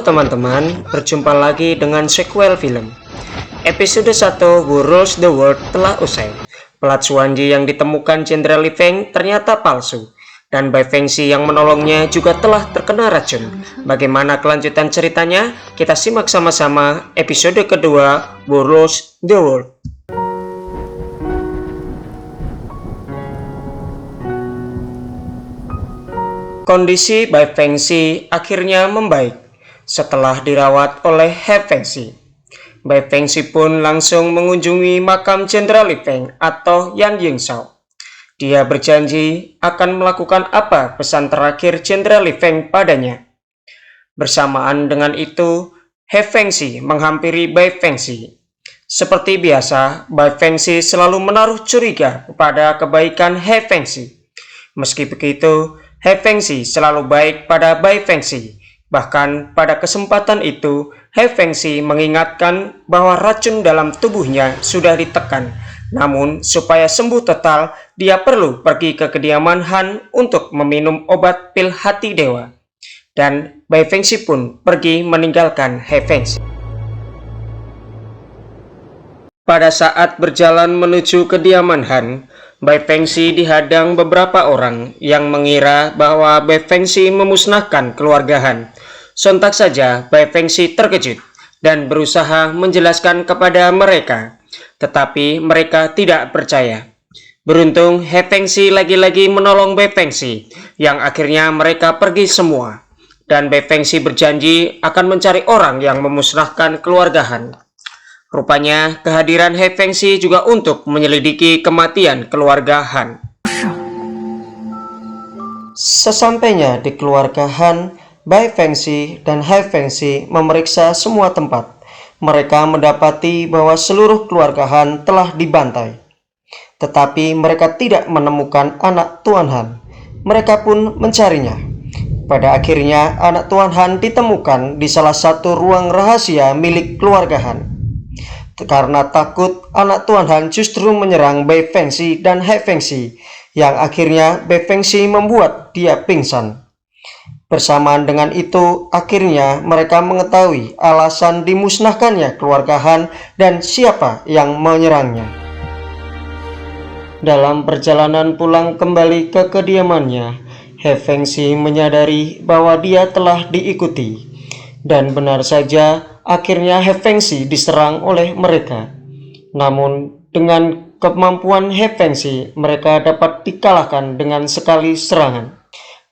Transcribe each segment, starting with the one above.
teman-teman, berjumpa lagi dengan sequel film. Episode 1 Who Rules the World telah usai. Pelat Xuanji yang ditemukan Jenderal Li Feng ternyata palsu, dan Bai Fengxi yang menolongnya juga telah terkena racun. Bagaimana kelanjutan ceritanya? Kita simak sama-sama episode kedua Who Rules the World. Kondisi Bai Fengxi akhirnya membaik setelah dirawat oleh He Fengxi. Bai Fengxi pun langsung mengunjungi makam Jenderal Li Feng atau Yan Yingzhou. Dia berjanji akan melakukan apa pesan terakhir Jenderal Li Feng padanya. Bersamaan dengan itu, He Fengxi menghampiri Bai Fengxi. Seperti biasa, Bai Fengxi selalu menaruh curiga kepada kebaikan He Fengxi. Meski begitu, He Fengxi selalu baik pada Bai Fengxi. Bahkan pada kesempatan itu, He Fengxi mengingatkan bahwa racun dalam tubuhnya sudah ditekan. Namun, supaya sembuh total, dia perlu pergi ke kediaman Han untuk meminum obat pil hati dewa. Dan Bai Fengxi pun pergi meninggalkan He Fengxi. Pada saat berjalan menuju kediaman Han, Bai Fengxi dihadang beberapa orang yang mengira bahwa Bai Fengxi memusnahkan keluarga Han. Sontak saja Bai Fengxi terkejut dan berusaha menjelaskan kepada mereka, tetapi mereka tidak percaya. Beruntung He Fengxi lagi-lagi menolong Bai Fengxi, yang akhirnya mereka pergi semua. Dan Bai Fengxi berjanji akan mencari orang yang memusnahkan keluarga Han. Rupanya kehadiran He Fengxi juga untuk menyelidiki kematian keluarga Han. Sesampainya di keluarga Han, Bai Fengxi dan He Fengxi memeriksa semua tempat. Mereka mendapati bahwa seluruh keluarga Han telah dibantai. Tetapi mereka tidak menemukan anak Tuan Han. Mereka pun mencarinya. Pada akhirnya anak Tuan Han ditemukan di salah satu ruang rahasia milik keluarga Han. Karena takut, anak Tuan Han justru menyerang Bai Fengxi dan He Fengxi, yang akhirnya Bai Fengxi membuat dia pingsan. Bersamaan dengan itu, akhirnya mereka mengetahui alasan dimusnahkannya keluarga Han dan siapa yang menyerangnya. Dalam perjalanan pulang kembali ke kediamannya, He Fengxi menyadari bahwa dia telah diikuti. Dan benar saja, akhirnya He Fengxi diserang oleh mereka. Namun, dengan kemampuan He Fengxi, mereka dapat dikalahkan dengan sekali serangan.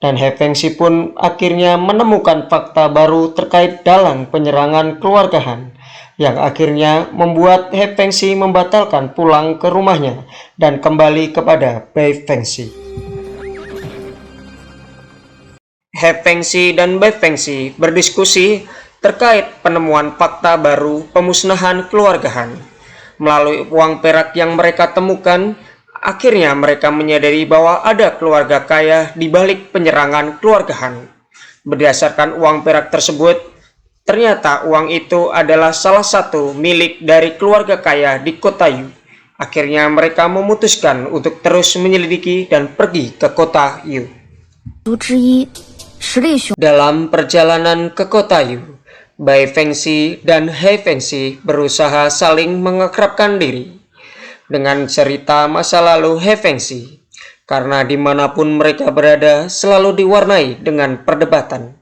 Dan He Fengxi pun akhirnya menemukan fakta baru terkait dalang penyerangan keluarga Han, yang akhirnya membuat He Fengxi membatalkan pulang ke rumahnya dan kembali kepada Bai Fengxi. He Fengxi dan Bai Fengxi berdiskusi terkait penemuan fakta baru pemusnahan keluarga Han. Melalui uang perak yang mereka temukan, akhirnya mereka menyadari bahwa ada keluarga kaya di balik penyerangan keluarga Han. Berdasarkan uang perak tersebut, ternyata uang itu adalah salah satu milik dari keluarga kaya di kota Yu. Akhirnya mereka memutuskan untuk terus menyelidiki dan pergi ke kota Yu. Dalam perjalanan ke kota Yu, Bai Fengxi dan He Fengxi berusaha saling mengakrabkan diri. Dengan cerita masa lalu He Fengxi, karena dimanapun mereka berada selalu diwarnai dengan perdebatan.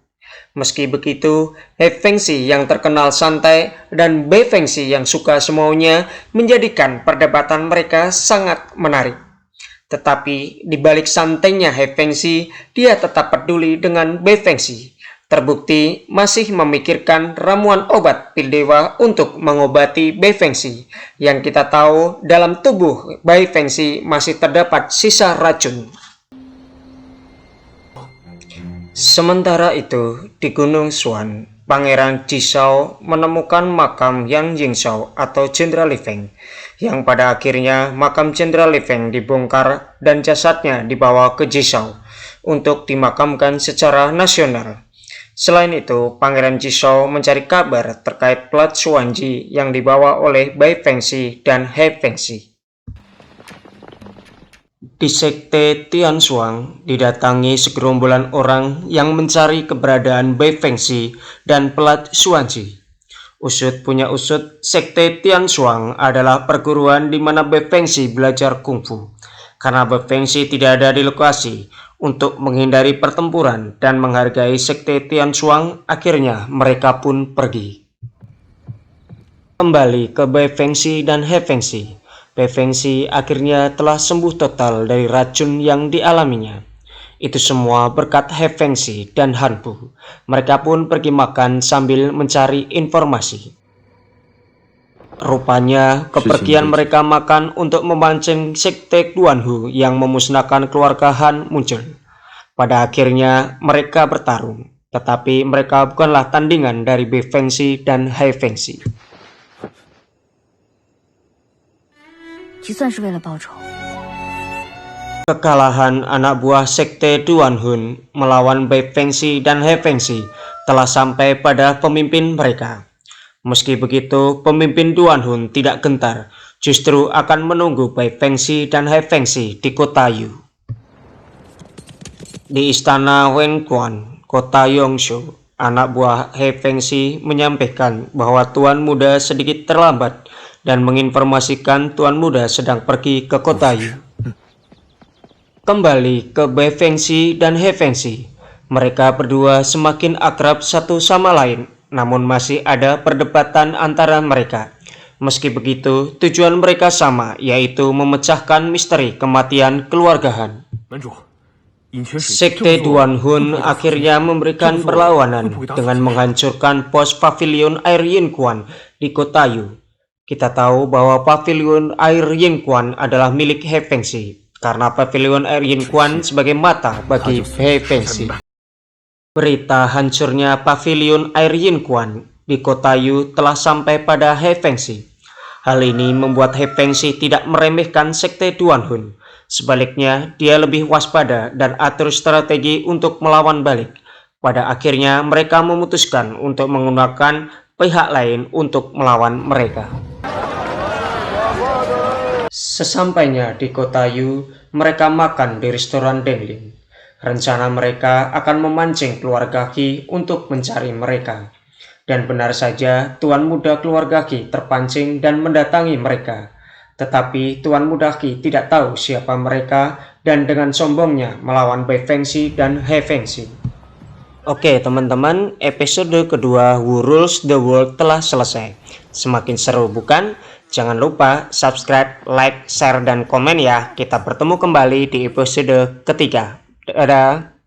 Meski begitu, He Fengxi yang terkenal santai dan Bai Fengxi yang suka semaunya menjadikan perdebatan mereka sangat menarik. Tetapi di balik santainya He Fengxi, dia tetap peduli dengan Bai Fengxi. Terbukti masih memikirkan ramuan obat pil dewa untuk mengobati Bai Fengxi, yang kita tahu dalam tubuh Bai Fengxi masih terdapat sisa racun. Sementara itu, di Gunung Xuan, Pangeran Jishao menemukan makam Yan Yingzhou atau Jenderal Li Feng, yang pada akhirnya makam Jenderal Li Feng dibongkar dan jasadnya dibawa ke Jishao untuk dimakamkan secara nasional. Selain itu, Pangeran Jishao mencari kabar terkait Pelat Xuanji yang dibawa oleh Bai Fengxi dan He Fengxi. Di Sekte Tianshuang didatangi segerombolan orang yang mencari keberadaan Bai Fengxi dan Pelat Xuanji. Usut punya usut, Sekte Tianshuang adalah perguruan di mana Bai Fengxi belajar kungfu. Karena Bai Fengxi tidak ada di lokasi, untuk menghindari pertempuran dan menghargai Sekte Tianshuang, akhirnya mereka pun pergi. Kembali ke Bai Fengxi dan He Fengxi. Bai Fengxi akhirnya telah sembuh total dari racun yang dialaminya. Itu semua berkat He Fengxi dan Han Bu. Mereka pun pergi makan sambil mencari informasi. Rupanya kepergian mereka makan untuk memancing Sekte Duanhu yang memusnahkan keluarga Han muncul. Pada akhirnya mereka bertarung, tetapi mereka bukanlah tandingan dari Bai Fengxi dan He Fengxi. Kekalahan anak buah Sekte Duanhun melawan Bai Fengxi dan He Fengxi telah sampai pada pemimpin mereka. Meski begitu, pemimpin Duanhun tidak gentar, justru akan menunggu Bai Fengxi dan He Fengxi di kota Yu. Di istana Wenquan, kota Yongshu, anak buah He Fengxi menyampaikan bahwa Tuan Muda sedikit terlambat dan menginformasikan Tuan Muda sedang pergi ke kota Yu. Kembali ke Bai Fengxi dan He Fengxi, mereka berdua semakin akrab satu sama lain, namun masih ada perdebatan antara mereka. Meski begitu, tujuan mereka sama, yaitu memecahkan misteri kematian keluarga Han. Sekte Duanhun akhirnya memberikan perlawanan dengan menghancurkan pos pavilion air Yinquan di kota Yu. Kita tahu bahwa pavilion air Yinquan adalah milik He Fengxi, karena pavilion air Yinquan sebagai mata bagi He Fengxi. Berita hancurnya pavilion air Yinquan di kota Yu telah sampai pada He Fengxi. Hal ini membuat He Fengxi tidak meremehkan Sekte Duanhun. Sebaliknya, dia lebih waspada dan atur strategi untuk melawan balik. Pada akhirnya, mereka memutuskan untuk menggunakan pihak lain untuk melawan mereka. Sesampainya di kota Yu, mereka makan di restoran Denglin. Rencana mereka akan memancing keluarga Qi untuk mencari mereka. Dan benar saja, Tuan Muda keluarga Qi terpancing dan mendatangi mereka. Tetapi Tuan Muda Qi tidak tahu siapa mereka dan dengan sombongnya melawan Bai Fengxi dan He Fengxi. Oke teman-teman, episode kedua Who Rules the World telah selesai. Semakin seru bukan? Jangan lupa subscribe, like, share, dan komen ya. Kita bertemu kembali di episode ketiga. Dadah!